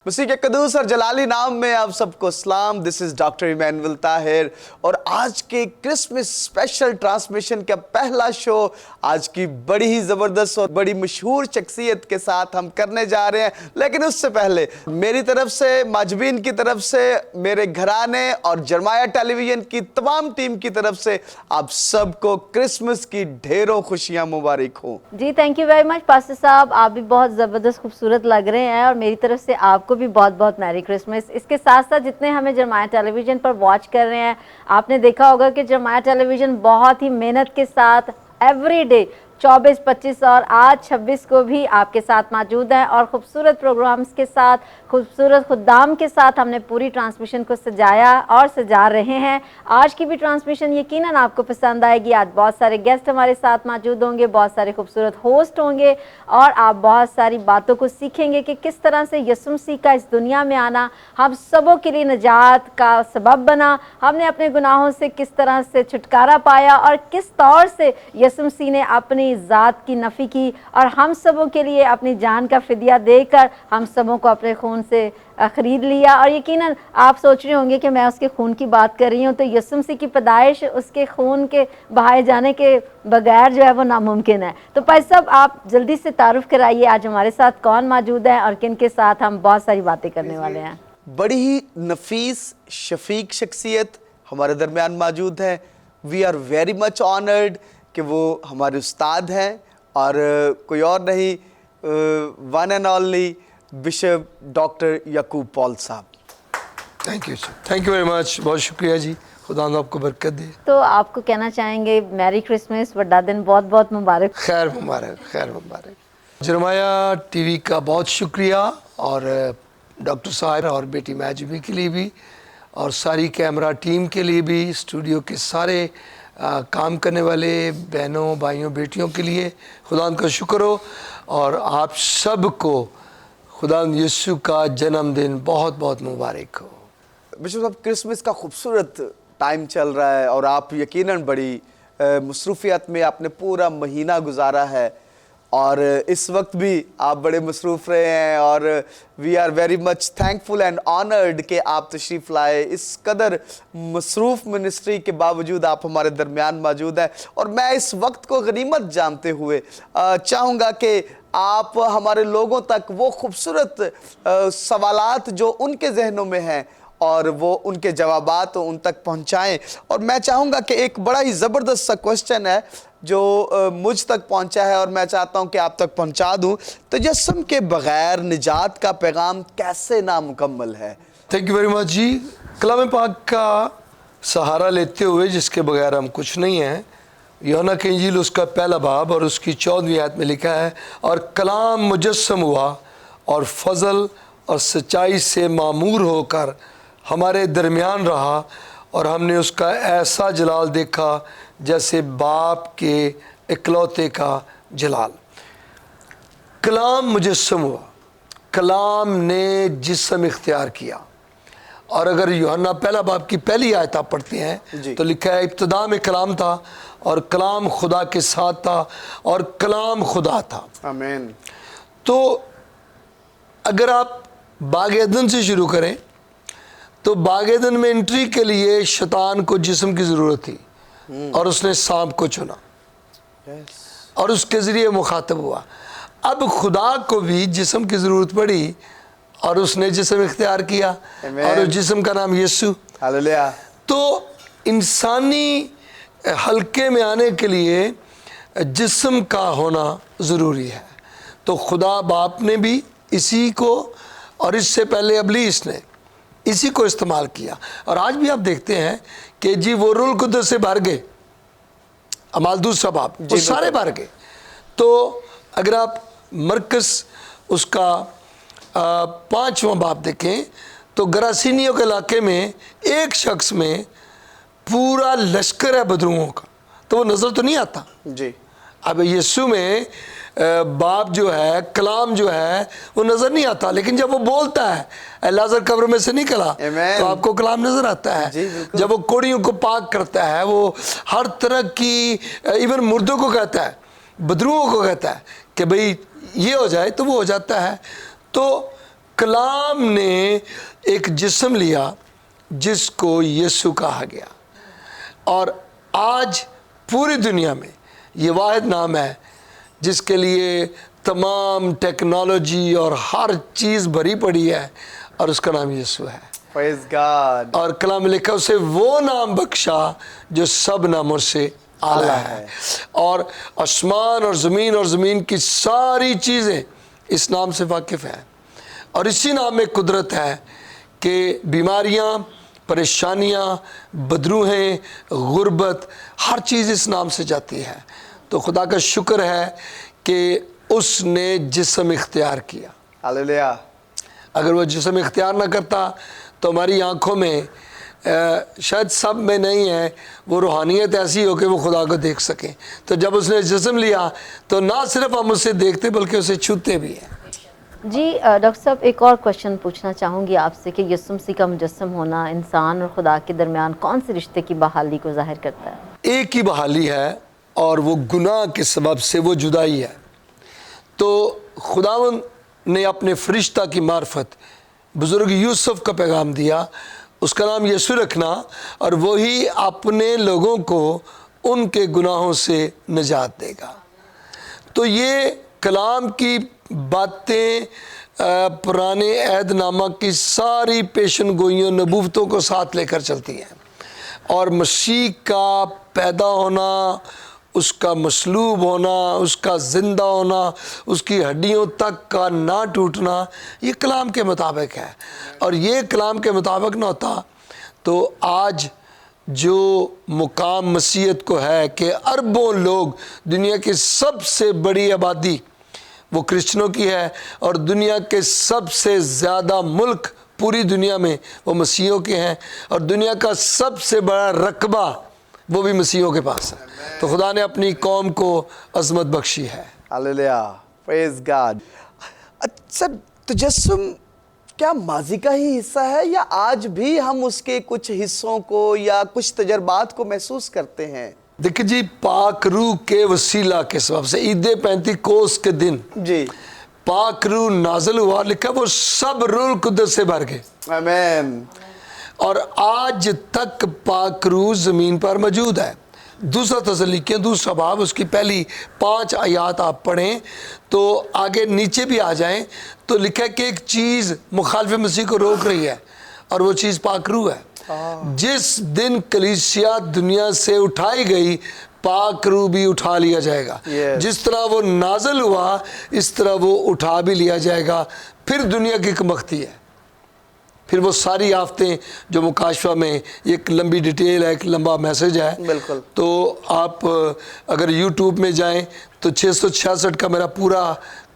مسیح کے قدوس اور جلالی نام میں آپ سب کو سلام. دس از ڈاکٹر ایمینول طاہر اور آج کے کرسمس اسپیشل ٹرانسمیشن کا پہلا شو آج کی بڑی ہی زبردست اور بڑی مشہور شخصیت کے ساتھ ہم کرنے جا رہے ہیں. لیکن اس سے پہلے میری طرف سے، ماجبین کی طرف سے، میرے گھرانے اور جرمایا ٹیلی ویژن کی تمام ٹیم کی طرف سے آپ سب کو کرسمس کی ڈھیروں خوشیاں مبارک ہوں. جی thank you very much pastor صاحب، آپ بھی بہت زبردست خوبصورت لگ رہے ہیں اور میری طرف سے آپ کو بھی بہت بہت میری کرسمس. اس کے ساتھ ساتھ جتنے ہمیں جرمایا ٹیلی ویژن پر واچ کر رہے ہیں، آپ نے دیکھا ہوگا کہ جرمایا ٹیلی ویژن بہت ہی محنت کے ساتھ ایوری ڈے 24، 25 اور آج 26 کو بھی آپ کے ساتھ موجود ہیں اور خوبصورت پروگرامز کے ساتھ، خوبصورت خدام کے ساتھ ہم نے پوری ٹرانسمیشن کو سجایا اور سجا رہے ہیں. آج کی بھی ٹرانسمیشن یقیناً آپ کو پسند آئے گی. آج بہت سارے گیسٹ ہمارے ساتھ موجود ہوں گے، بہت سارے خوبصورت ہوسٹ ہوں گے اور آپ بہت ساری باتوں کو سیکھیں گے کہ کس طرح سے یسوع مسیح کا اس دنیا میں آنا ہم سبوں کے لیے نجات کا سبب بنا، ہم نے اپنے گناہوں سے کس طرح سے چھٹکارا پایا اور کس طور سے یسوع مسیح نے اپنی ذات کی نفی کی اور ہم سبوں کے لیے اپنی جان کا فدیہ دے کر ہم سبوں کو اپنے خون سے خرید لیا. اور یقیناً آپ سوچ رہے ہوں گے کہ میں اس کے خون کی بات کر رہی ہوں، تو یسوع مسیح کی پیدائش اس کے خون کے بہائے جانے کے بغیر جو ہے وہ ناممکن ہے. تو بھائی صاحب آپ جلدی سے تعارف کرائیے، آج ہمارے ساتھ کون موجود ہے اور کن کے ساتھ ہم بہت ساری باتیں کرنے والے ہیں. بڑی ہی نفیس شفیق شخصیت ہمارے درمیان موجود ہے. We are very much honoured کہ وہ ہمارے استاد ہیں اور کوئی اور نہیں، one and only bishop doctor Yaqub Paul صاحب. تھینک یو ویری مچ، بہت شکریہ جی، خدا آپ کو برکت دے. تو آپ کو کہنا چاہیں گے میری کرسمس، بڑا دن بہت بہت مبارک. خیر مبارک، خیر مبارک. جرمایا ٹی وی کا بہت شکریہ اور ڈاکٹر صاحب اور بیٹی محجوبی کے لیے بھی اور ساری کیمرہ ٹیم کے لیے بھی، اسٹوڈیو کے سارے کام کرنے والے بہنوں، بھائیوں، بیٹیوں کے لیے خدا کا شکر ہو. اور آپ سب کو خدا یسوع کا جنم دن بہت بہت مبارک ہو. بشپ صاحب، کرسمس کا خوبصورت ٹائم چل رہا ہے اور آپ یقیناً بڑی مصروفیت میں آپ نے پورا مہینہ گزارا ہے اور اس وقت بھی آپ بڑے مصروف رہے ہیں اور we are very much thankful and honoured کہ آپ تشریف لائے. اس قدر مصروف منسٹری کے باوجود آپ ہمارے درمیان موجود ہیں اور میں اس وقت کو غنیمت جانتے ہوئے چاہوں گا کہ آپ ہمارے لوگوں تک وہ خوبصورت سوالات جو ان کے ذہنوں میں ہیں اور وہ ان کے جوابات ان تک پہنچائیں. اور میں چاہوں گا کہ ایک بڑا ہی زبردست سا کوسچن ہے جو مجھ تک پہنچا ہے اور میں چاہتا ہوں کہ آپ تک پہنچا دوں. تجسم کے بغیر نجات کا پیغام کیسے نامکمل ہے؟ تھینک یو ویری مچ جی. کلام پاک کا سہارا لیتے ہوئے جس کے بغیر ہم کچھ نہیں ہیں، یوحنا کی انجیل اس کا پہلا باب اور اس کی 14ویں آیت میں لکھا ہے، اور کلام مجسم ہوا اور فضل اور سچائی سے معمور ہو کر ہمارے درمیان رہا اور ہم نے اس کا ایسا جلال دیکھا جیسے باپ کے اکلوتے کا جلال. کلام مجسم ہوا، کلام نے جسم اختیار کیا. اور اگر یوحنا پہلا باب کی پہلی آیت آپ پڑھتے ہیں تو لکھا ہے ابتدا میں کلام تھا اور کلام خدا کے ساتھ تھا اور کلام خدا تھا. آمین. تو اگر آپ باغ عدن سے شروع کریں تو باغ عدن میں انٹری کے لیے شیطان کو جسم کی ضرورت تھی اور اس نے سانپ کو چنا اور اس کے ذریعے مخاطب ہوا. اب خدا کو بھی جسم کی ضرورت پڑی اور اس نے جسم اختیار کیا اور اس جسم کا نام یسوع. ہاللیلویہ. تو انسانی حلقے میں آنے کے لیے جسم کا ہونا ضروری ہے. تو خدا باپ نے بھی اسی کو اور اس سے پہلے ابلیس نے اسی کو استعمال کیا. اور آج بھی آپ دیکھتے ہیں کہ جی وہ روح القدس سے بھر گئے، اعمال دوسرا باب وہ سارے بھر گئے. تو اگر آپ مرکز اس کا 5واں باب دیکھیں تو گراسینیوں کے علاقے میں ایک شخص میں پورا لشکر ہے بدروؤں کا، تو وہ نظر تو نہیں آتا. جی. اب یسوع میں باپ جو ہے، کلام جو ہے وہ نظر نہیں آتا، لیکن جب وہ بولتا ہے لازر قبر میں سے نکلا تو آپ کو کلام نظر آتا ہے. جب وہ کوڑیوں کو پاک کرتا ہے، وہ ہر طرح کی ایون مردوں کو کہتا ہے، بدروؤں کو کہتا ہے کہ بھئی یہ ہو جائے تو وہ ہو جاتا ہے. تو کلام نے ایک جسم لیا جس کو یسوع کہا گیا، اور آج پوری دنیا میں یہ واحد نام ہے جس کے لیے تمام ٹیکنالوجی اور ہر چیز بھری پڑی ہے، اور اس کا نام یسوع ہے۔ Praise God. اور کلام میں لکھا اسے وہ نام بخشا جو سب ناموں سے اعلیٰ ہے، اور آسمان اور زمین کی ساری چیزیں اس نام سے واقف ہیں، اور اسی نام میں قدرت ہے کہ بیماریاں، پریشانیاں، بدروہیں، غربت، ہر چیز اس نام سے جاتی ہے۔ تو خدا کا شکر ہے کہ اس نے جسم اختیار کیا۔ Hallelujah. اگر وہ جسم اختیار نہ کرتا تو ہماری آنکھوں میں شاید سب میں نہیں ہے وہ روحانیت ایسی ہو کہ وہ خدا کو دیکھ سکیں۔ تو جب اس نے جسم لیا تو نہ صرف ہم اسے دیکھتے بلکہ اسے چھوتے بھی ہیں۔ جی ڈاکٹر صاحب، ایک اور کوشچن پوچھنا چاہوں گی آپ سے کہ یسوع مسیح کا مجسم ہونا انسان اور خدا کے درمیان کون سے رشتے کی بحالی کو ظاہر کرتا ہے؟ ایک ہی بحالی ہے، اور وہ گناہ کے سبب سے وہ جدائی ہے۔ تو خداوند نے اپنے فرشتہ کی معرفت بزرگ یوسف کا پیغام دیا، اس کا نام یسوع رکھنا، اور وہی اپنے لوگوں کو ان کے گناہوں سے نجات دے گا۔ تو یہ کلام کی باتیں پرانے عہد نامہ کی ساری پیشن گوئیوں نبوتوں کو ساتھ لے کر چلتی ہیں، اور مسیح کا پیدا ہونا، اس کا مصلوب ہونا، اس کا زندہ ہونا، اس کی ہڈیوں تک کا نہ ٹوٹنا، یہ کلام کے مطابق ہے۔ اور یہ کلام کے مطابق نہ ہوتا تو آج جو مقام مسیحیت کو ہے کہ اربوں لوگ، دنیا کی سب سے بڑی آبادی وہ کرسچنوں کی ہے، اور دنیا کے سب سے زیادہ ملک پوری دنیا میں وہ مسیحیوں کے ہیں، اور دنیا کا سب سے بڑا رقبہ وہ بھی مسیحیوں کے پاس ہے۔ تو خدا نے اپنی قوم کو عظمت بخشی ہے۔ Hallelujah. Praise God. اچھا، تجسم کیا ماضی کا ہی حصہ ہے یا آج بھی ہم اس کے کچھ حصوں کو یا کچھ تجربات کو محسوس کرتے ہیں؟ دیکھیں جی، پاک روح کے وسیلہ کے سبب سے عید پینتیکوس کے دن جی، پاک روح نازل ہوا، لکھا وہ سب روح القدس سے بھر گئے، آمین۔ اور آج تک پاک روح زمین پر موجود ہے۔ دوسرا تسلونیکیوں دوسرا باب، اس کی پہلی 5 آیات آپ پڑھیں تو آگے نیچے بھی آ جائیں تو لکھا ہے کہ ایک چیز مخالف مسیح کو روک رہی ہے، اور وہ چیز پاک روح ہے۔ جس دن کلیسیا دنیا سے اٹھائی گئی، پاک روح بھی اٹھا لیا جائے گا۔ Yes. جس طرح وہ نازل ہوا اس طرح وہ اٹھا بھی لیا جائے گا۔ پھر دنیا کی کمبختی ہے، پھر وہ ساری آفتیں جو مکاشفہ میں ایک لمبی ڈیٹیل ہے، ایک لمبا میسج ہے۔ بالکل۔ تو آپ اگر یوٹیوب میں جائیں تو 666 کا میرا پورا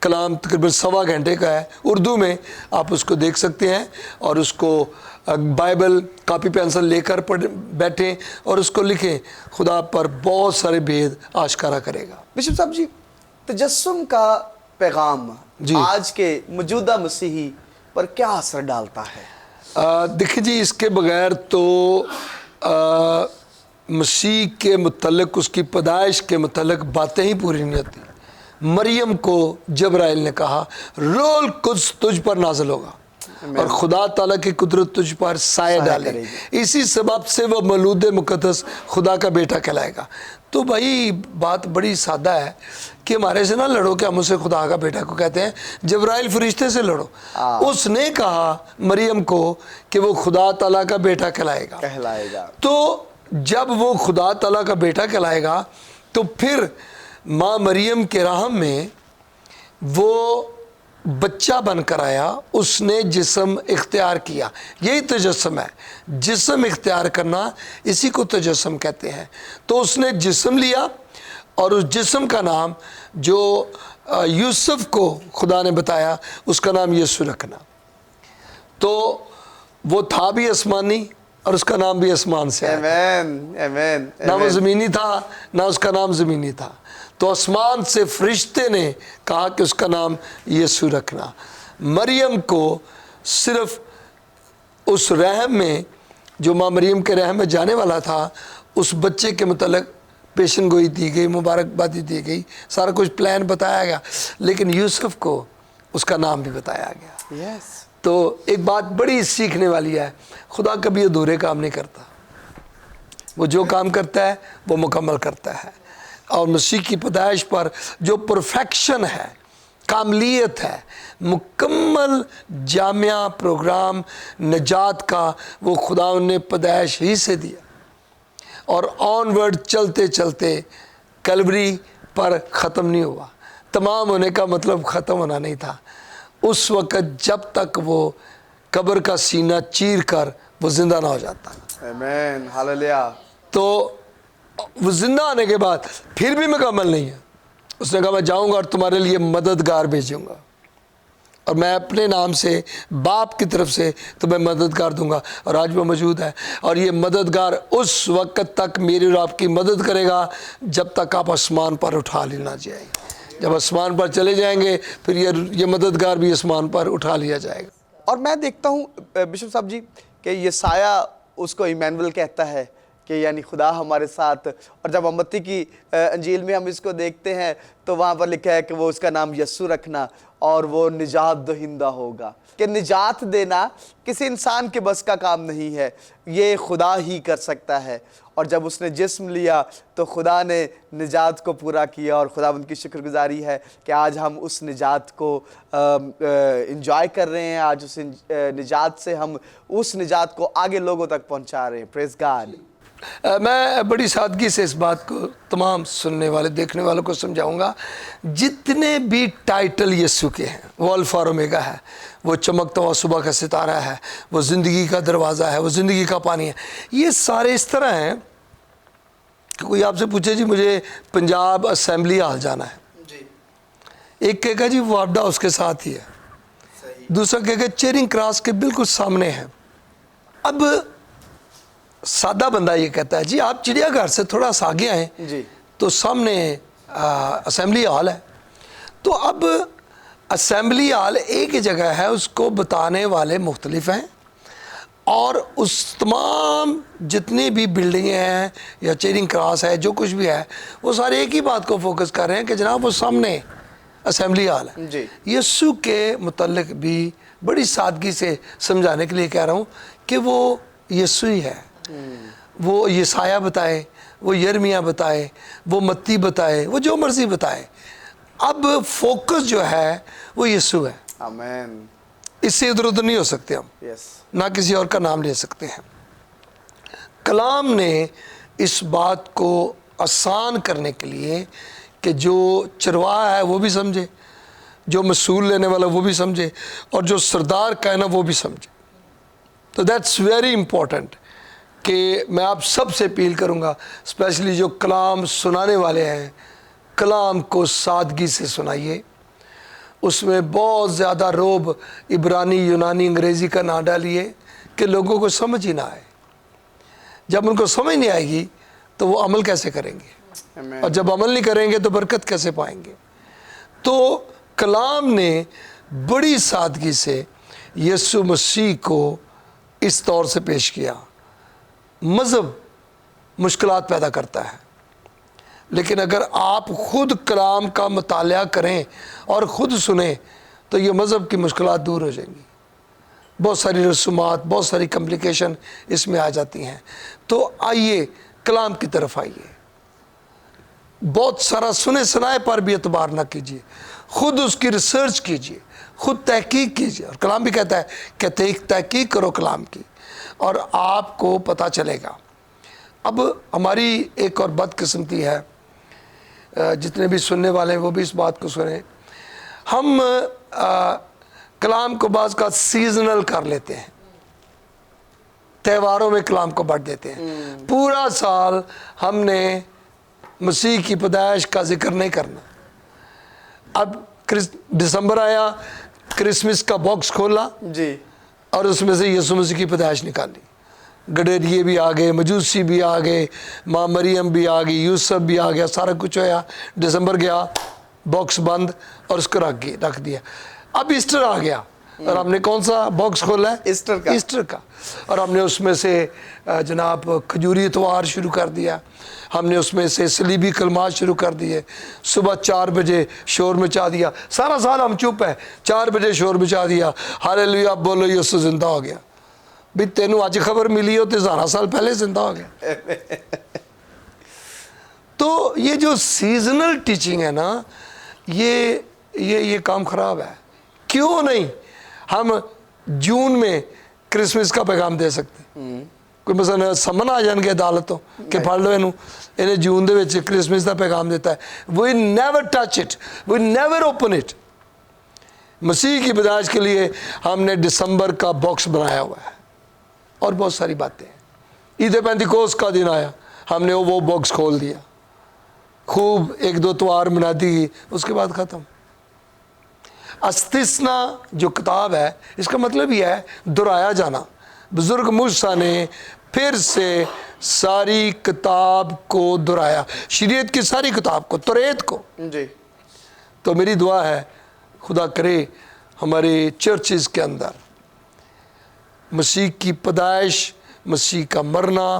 کلام تقریباً 1.25 گھنٹے کا ہے، اردو میں آپ اس کو دیکھ سکتے ہیں، اور اس کو بائبل کاپی پینسل لے کر بیٹھیں اور اس کو لکھیں، خدا پر بہت سارے بھید آشکارا کرے گا۔ بشپ صاحب جی، تجسم کا پیغام جی۔ آج کے موجودہ مسیحی پر کیا اثر ڈالتا ہے؟ دیکھیں جی، اس کے بغیر تو مسیح کے متعلق، اس کی پیدائش کے متعلق باتیں ہی پوری نہیں ہوتی۔ مریم کو جبرائیل نے کہا روح القدس تجھ پر نازل ہوگا، اور خدا تعالیٰ کی قدرت تجھ پر سایہ ڈالے کرے گی، اسی سبب سے وہ مولود مقدس خدا کا بیٹا کہلائے گا۔ تو بھائی بات بڑی سادہ ہے کہ ہمارے سے نہ لڑو کہ ہم اسے خدا کا بیٹا کو کہتے ہیں، جبرائیل فرشتے سے لڑو۔ اس نے کہا مریم کو کہ وہ خدا تعالیٰ کا بیٹا کہلائے گا۔ تو جب وہ خدا تعالیٰ کا بیٹا کہلائے گا تو پھر ماں مریم کے رحم میں وہ بچہ بن کر آیا، اس نے جسم اختیار کیا۔ یہی تجسم ہے، جسم اختیار کرنا، اسی کو تجسم کہتے ہیں۔ تو اس نے جسم لیا، اور اس جسم کا نام جو یوسف کو خدا نے بتایا، اس کا نام یسوع رکھنا۔ تو وہ تھا بھی آسمانی، اور اس کا نام بھی آسمان سے آیا، نہ وہ زمینی تھا نہ اس کا نام زمینی تھا۔ تو آسمان سے فرشتے نے کہا کہ اس کا نام یسوع رکھنا۔ مریم کو صرف اس رحم میں جو ماں مریم کے رحم میں جانے والا تھا، اس بچے کے متعلق پیشن گوئی دی گئی، مبارکبادی دی گئی، سارا کچھ پلان بتایا گیا، لیکن یوسف کو اس کا نام بھی بتایا گیا۔ تو ایک بات بڑی سیکھنے والی ہے، خدا کبھی ادھورے کام نہیں کرتا، وہ جو کام کرتا ہے وہ مکمل کرتا ہے، اور مسیح کی پیدائش پر جو پرفیکشن ہے، کاملیت ہے، مکمل جامعہ پروگرام نجات کا، وہ خدا نے پیدائش ہی سے دیا، اور آن ورڈ چلتے چلتے کلوری پر ختم نہیں ہوا۔ تمام ہونے کا مطلب ختم ہونا نہیں تھا، اس وقت جب تک وہ قبر کا سینہ چیر کر وہ زندہ نہ ہو جاتا، آمین، ہاللویا۔ تو وہ زندہ آنے کے بعد پھر بھی مکمل نہیں ہے۔ اس نے کہا میں جاؤں گا اور تمہارے لیے مددگار بھیجوں گا، اور میں اپنے نام سے باپ کی طرف سے تمہیں مددگار دوں گا، اور آج وہ موجود ہے، اور یہ مددگار اس وقت تک میری اور آپ کی مدد کرے گا جب تک آپ آسمان پر اٹھا لینا جائے۔ جب آسمان پر چلے جائیں گے پھر یہ مددگار بھی آسمان پر اٹھا لیا جائے گا۔ اور میں دیکھتا ہوں بشپ صاحب جی کہ یسایہ اس کو ایمینول کہتا ہے کہ یعنی خدا ہمارے ساتھ، اور جب متی کی انجیل میں ہم اس کو دیکھتے ہیں تو وہاں پر لکھا ہے کہ وہ اس کا نام یسوع رکھنا، اور وہ نجات دہندہ ہوگا، کہ نجات دینا کسی انسان کے بس کا کام نہیں ہے، یہ خدا ہی کر سکتا ہے۔ اور جب اس نے جسم لیا تو خدا نے نجات کو پورا کیا، اور خدا ان کی شکر گزاری ہے کہ آج ہم اس نجات کو انجوائے کر رہے ہیں، آج اس نجات سے ہم اس نجات کو آگے لوگوں تک پہنچا رہے ہیں۔ پریز گاڈ۔ میں بڑی سادگی سے اس بات کو تمام سننے والے دیکھنے والوں کو سمجھاؤں گا، جتنے بھی ٹائٹل یسوع کے ہیں، وہ الفا اور اومیگا ہے، وہ چمکتا ہوا صبح کا ستارہ ہے، وہ زندگی کا دروازہ ہے، وہ زندگی کا پانی ہے، یہ سارے اس طرح ہیں کہ کوئی آپ سے پوچھے جی مجھے پنجاب اسمبلی ہال جانا ہے، ایک کہے گا جی وارڈا اس کے ساتھ ہی ہے، دوسرا کہے گا چیرنگ کراس کے بالکل سامنے ہے۔ اب سادہ بندہ یہ کہتا ہے جی آپ چڑیا گھر سے تھوڑا سا آگے آئیں جی تو سامنے اسمبلی ہال ہے۔ تو اب اسمبلی ہال ایک ہی جگہ ہے، اس کو بتانے والے مختلف ہیں، اور اس تمام جتنی بھی بلڈنگیں ہیں یا چیرنگ کراس ہے جو کچھ بھی ہے وہ سارے ایک ہی بات کو فوکس کر رہے ہیں کہ جناب وہ سامنے اسمبلی ہال ہے۔ جی یسوع کے متعلق بھی بڑی سادگی سے سمجھانے کے لیے کہہ رہا ہوں کہ وہ یسوع ہی ہے، وہ یسایہ بتائے، وہ یرمیہ بتائے، وہ متی بتائے، وہ جو مرضی بتائے، اب فوکس جو ہے وہ یسوع ہے، آمین، اس سے ادھر ادھر نہیں ہو سکتے ہم، یس، نہ کسی اور کا نام لے سکتے ہیں۔ کلام نے اس بات کو آسان کرنے کے لیے کہ جو چرواہا ہے وہ بھی سمجھے، جو مسئول لینے والا وہ بھی سمجھے، اور جو سردار کا ہے نا وہ بھی سمجھے۔ تو دیٹس ویری امپورٹنٹ کہ میں آپ سب سے اپیل کروں گا، اسپیشلی جو کلام سنانے والے ہیں، کلام کو سادگی سے سنائیے، اس میں بہت زیادہ روب عبرانی، یونانی، انگریزی کا نہ ڈالیے کہ لوگوں کو سمجھ ہی نہ آئے۔ جب ان کو سمجھ نہیں آئے گی تو وہ عمل کیسے کریں گے، آمین، اور جب عمل نہیں کریں گے تو برکت کیسے پائیں گے۔ تو کلام نے بڑی سادگی سے یسوع مسیح کو اس طور سے پیش کیا۔ مذہب مشکلات پیدا کرتا ہے، لیکن اگر آپ خود کلام کا مطالعہ کریں اور خود سنیں تو یہ مذہب کی مشکلات دور ہو جائیں گی۔ بہت ساری رسومات، بہت ساری کمپلیکیشن اس میں آ جاتی ہیں۔ تو آئیے کلام کی طرف آئیے، بہت سارا سنے سنائے پر بھی اعتبار نہ کیجیے، خود اس کی ریسرچ کیجیے، خود تحقیق کیجیے، اور کلام بھی کہتا ہے کہ تحقیق کرو کلام کی، اور آپ کو پتہ چلے گا۔ اب ہماری ایک اور بدقسمتی ہے، جتنے بھی سننے والے ہیں وہ بھی اس بات کو سنیں، ہم کلام کو بعض کا سیزنل کر لیتے ہیں، تہواروں میں کلام کو بڑھ دیتے ہیں۔ پورا سال ہم نے مسیح کی پیدائش کا ذکر نہیں کرنا، اب دسمبر آیا، کرسمس کا باکس کھولا جی، اور اس میں سے یسوع مسیح کی پیدائش نکالی، گڈریے بھی آ گئے، مجوسی بھی آ گئے، ماں مریم بھی آ گئی، یوسف بھی آ گیا، سارا کچھ ہوا، دسمبر گیا، باکس بند اور اس کو رکھ دیا۔ اب ایسٹر آ گیا، اور ہم نے کون سا باکس کھولا ہے؟ ایسٹر کا۔ ایسٹر کا، اور ہم نے اس میں سے جناب کھجوری اتوار شروع کر دیا، ہم نے اس میں سے صلیبی کلمات شروع کر دیے، صبح 4 بجے شور مچا دیا، سارا سال ہم چپ ہے، 4 بجے شور مچا دیا، ہاللیلویہ اب بولو یسوع زندہ ہو گیا۔ بھی تینوں آج خبر ملی ہو تو 1000 سال پہلے زندہ ہو گیا۔ تو یہ جو سیزنل ٹیچنگ ہے نا، یہ کام خراب ہے۔ کیوں نہیں ہم جون میں کرسمس کا پیغام دے سکتے؟ کوئی مثلا سمن آ جان گے عدالتوں کہ پڑھ لو انہیں جون دے وچ کرسمس کا پیغام دیتا ہے۔ We never touch it, we never open it. مسیح کی پیدائش کے لیے ہم نے دسمبر کا باکس بنایا ہوا ہے، اور بہت ساری باتیں ہیں۔ عید پینتیکوست کا دن آیا، ہم نے وہ باکس کھول دیا، خوب 1-2 تہوار منا دی، اس کے بعد ختم۔ استثنا جو کتاب ہے، اس کا مطلب یہ ہے دہرایا جانا۔ بزرگ موسیٰ نے پھر سے ساری کتاب کو دہرایا، شریعت کی ساری کتاب کو، توریت کو۔ جی تو میری دعا ہے خدا کرے ہمارے چرچز کے اندر مسیح کی پیدائش، مسیح کا مرنا،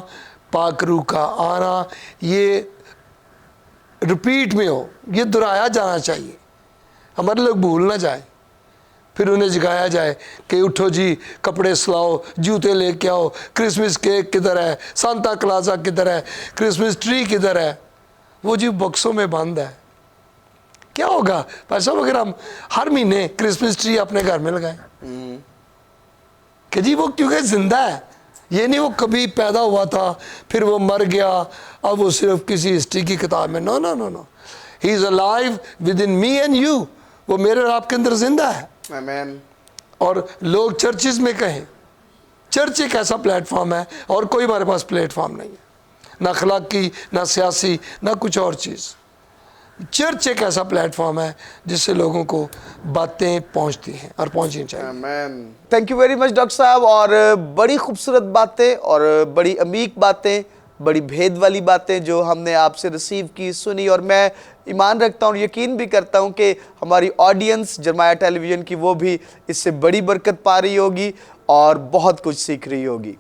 پاک روح کا آنا، یہ رپیٹ میں ہو، یہ دہرایا جانا چاہیے، ہمارے لوگ بھول نہ جائیں۔ پھر انہیں جگایا جائے کہ اٹھو جی، کپڑے سلاؤ، جوتے لے کے آؤ، کرسمس کیک کدھر ہے، سانتا کلازا کدھر ہے، کرسمس ٹری کدھر ہے؟ وہ جی باکسوں میں بند ہے۔ کیا ہوگا بھائی صاحب اگر ہم ہر مہینے کرسمس ٹری اپنے گھر میں لگائیں؟ کہ جی وہ کیونکہ زندہ ہے، یہ نہیں وہ کبھی پیدا ہوا تھا پھر وہ مر گیا، اب وہ صرف کسی ہسٹری کی کتاب میں۔ No no no no, he is alive with in me and you, وہ میرے اور آپ کے اندر زندہ ہے۔ آمین۔ اور لوگ چرچز میں کہیں، چرچ ایک ایسا پلیٹ فارم ہے، اور کوئی ہمارے پاس پلیٹ فارم نہیں ہے، نہ اخلاقی، نہ سیاسی، نہ کچھ اور چیز۔ چرچ ایک ایسا پلیٹ فارم ہے جس سے لوگوں کو باتیں پہنچتی ہیں اور پہنچنی چاہیے۔ آمین۔ Thank you very much doctor صاحب، اور بڑی خوبصورت باتیں اور بڑی عمیق باتیں، بڑی بھید والی باتیں جو ہم نے آپ سے ریسیو کی، سنی، اور میں ایمان رکھتا ہوں اور یقین بھی کرتا ہوں کہ ہماری آڈینس جرمایا ٹیلی ویژن کی وہ بھی اس سے بڑی برکت پا رہی ہوگی اور بہت کچھ سیکھ رہی ہوگی۔